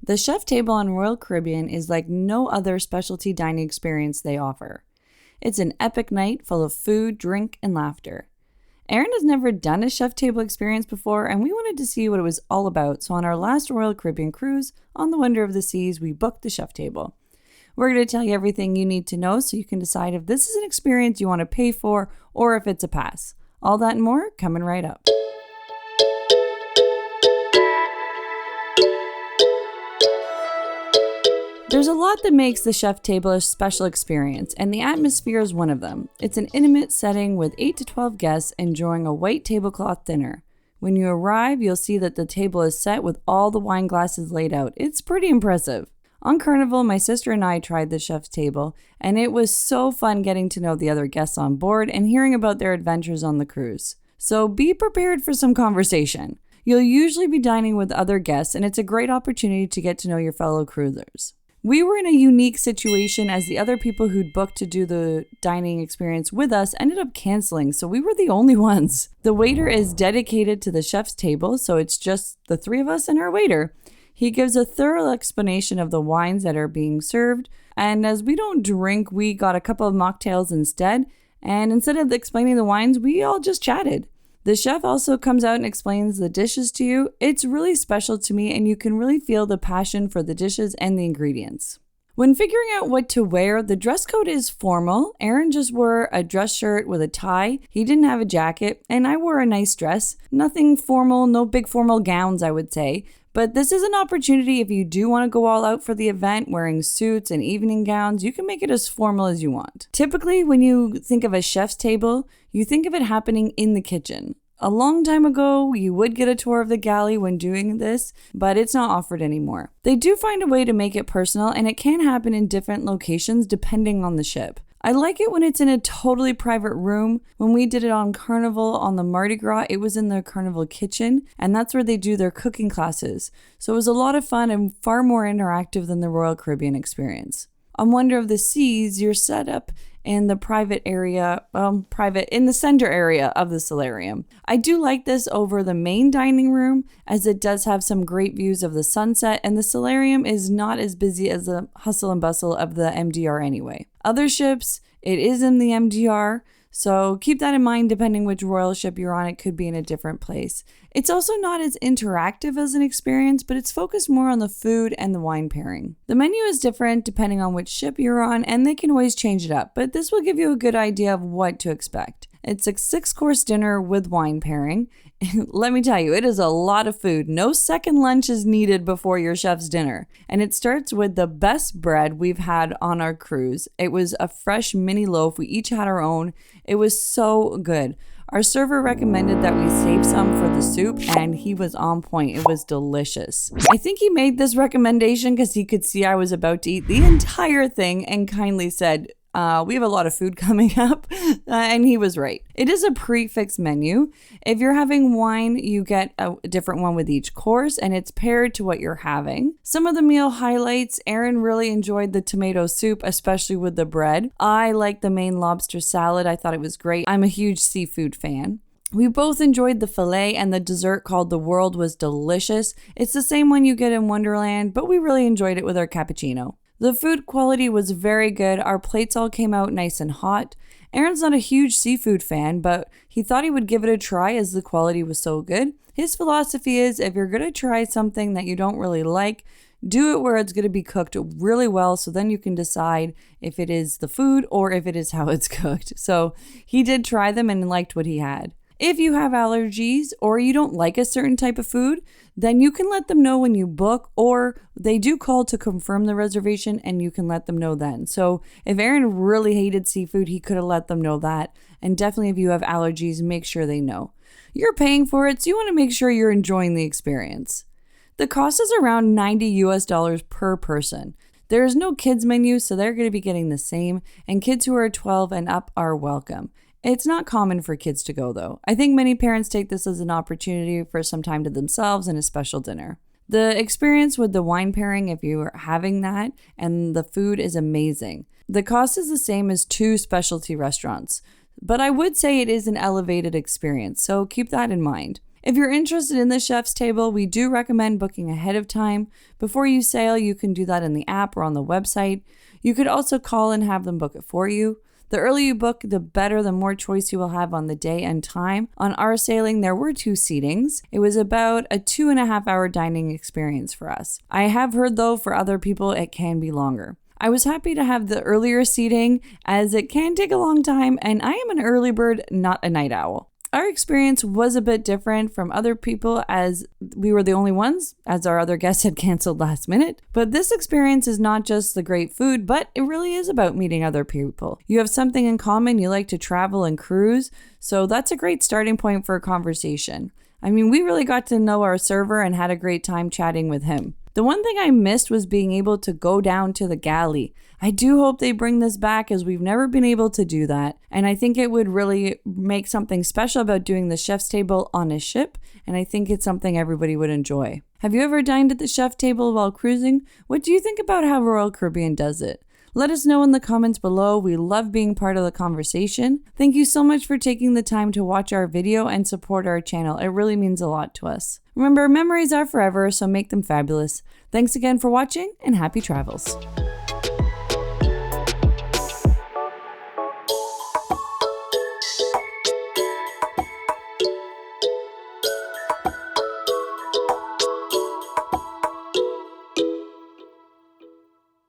The chef table on Royal Caribbean is like no other specialty dining experience they offer. It's an epic night full of food, drink, and laughter. Aron has never done a chef table experience before, and we wanted to see what it was all about, so on our last Royal Caribbean cruise, on the Wonder of the Seas, we booked the chef table. We're going to tell you everything you need to know so you can decide if this is an experience you want to pay for or if it's a pass. All that and more coming right up. There's a lot that makes the chef table a special experience, and the atmosphere is one of them. It's an intimate setting with 8 to 12 guests enjoying a white tablecloth dinner. When you arrive, you'll see that the table is set with all the wine glasses laid out. It's pretty impressive. On Carnival, my sister and I tried the chef's table, and it was so fun getting to know the other guests on board and hearing about their adventures on the cruise. So be prepared for some conversation. You'll usually be dining with other guests, and it's a great opportunity to get to know your fellow cruisers. We were in a unique situation as the other people who'd booked to do the dining experience with us ended up canceling, so we were the only ones. The waiter is dedicated to the chef's table, so it's just the three of us and our waiter. He gives a thorough explanation of the wines that are being served, and as we don't drink, we got a couple of mocktails instead, and instead of explaining the wines, we all just chatted. The chef also comes out and explains the dishes to you. It's really special to me, and you can really feel the passion for the dishes and the ingredients. When figuring out what to wear, the dress code is formal. Aron just wore a dress shirt with a tie. He didn't have a jacket, and I wore a nice dress. Nothing formal, no big formal gowns, I would say. But this is an opportunity if you do want to go all out for the event, wearing suits and evening gowns, you can make it as formal as you want. Typically, when you think of a chef's table, you think of it happening in the kitchen. A long time ago, you would get a tour of the galley when doing this, but it's not offered anymore. They do find a way to make it personal, and it can happen in different locations depending on the ship. I like it when it's in a totally private room. When we did it on Carnival on the Mardi Gras, it was in the Carnival kitchen, and that's where they do their cooking classes. So it was a lot of fun and far more interactive than the Royal Caribbean experience. On Wonder of the Seas, you're set up in the in the center area of the solarium. I do like this over the main dining room, as it does have some great views of the sunset, and the solarium is not as busy as the hustle and bustle of the MDR anyway. Other ships, it is in the MDR, so keep that in mind. Depending which royal ship you're on, it could be in a different place. It's also not as interactive as an experience, but it's focused more on the food and the wine pairing. The menu is different depending on which ship you're on, and they can always change it up, but this will give you a good idea of what to expect. It's a 6-course dinner with wine pairing. Let me tell you, it is a lot of food. No second lunch is needed before your chef's dinner. And it starts with the best bread we've had on our cruise. It was a fresh mini loaf. We each had our own. It was so good. Our server recommended that we save some for the soup, and he was on point. It was delicious. I think he made this recommendation because he could see I was about to eat the entire thing and kindly said, we have a lot of food coming up, and he was right. It is a prefix menu. If you're having wine, you get a different one with each course, and it's paired to what you're having. Some of the meal highlights, Aron really enjoyed the tomato soup, especially with the bread. I like the Maine lobster salad. I thought it was great. I'm a huge seafood fan. We both enjoyed the filet, and the dessert called the World was delicious. It's the same one you get in Wonderland, but we really enjoyed it with our cappuccino. The food quality was very good. Our plates all came out nice and hot. Aron's not a huge seafood fan, but he thought he would give it a try as the quality was so good. His philosophy is if you're going to try something that you don't really like, do it where it's going to be cooked really well, so then you can decide if it is the food or if it is how it's cooked. So he did try them and liked what he had. If you have allergies or you don't like a certain type of food, then you can let them know when you book, or they do call to confirm the reservation and you can let them know then. So if Aron really hated seafood, he could have let them know that. And definitely if you have allergies, make sure they know. You're paying for it, so you want to make sure you're enjoying the experience. The cost is around $90 per person. There is no kids menu, so they're going to be getting the same, and kids who are 12 and up are welcome. It's not common for kids to go, though. I think many parents take this as an opportunity for some time to themselves and a special dinner. The experience with the wine pairing, if you are having that, and the food is amazing. The cost is the same as 2 specialty restaurants, but I would say it is an elevated experience, so keep that in mind. If you're interested in the chef's table, we do recommend booking ahead of time. Before you sail, you can do that in the app or on the website. You could also call and have them book it for you. The earlier you book, the better, the more choice you will have on the day and time. On our sailing, there were 2 seatings. It was about a 2.5-hour dining experience for us. I have heard, though, for other people, it can be longer. I was happy to have the earlier seating, as it can take a long time, and I am an early bird, not a night owl. Our experience was a bit different from other people, as we were the only ones, as our other guests had canceled last minute. But this experience is not just the great food, but it really is about meeting other people. You have something in common, you like to travel and cruise, so that's a great starting point for a conversation. I mean, we really got to know our server and had a great time chatting with him. The one thing I missed was being able to go down to the galley. I do hope they bring this back, as we've never been able to do that. And I think it would really make something special about doing the chef's table on a ship. And I think it's something everybody would enjoy. Have you ever dined at the chef table while cruising? What do you think about how Royal Caribbean does it? Let us know in the comments below. We love being part of the conversation. Thank you so much for taking the time to watch our video and support our channel. It really means a lot to us. Remember, memories are forever, so make them fabulous. Thanks again for watching, and happy travels.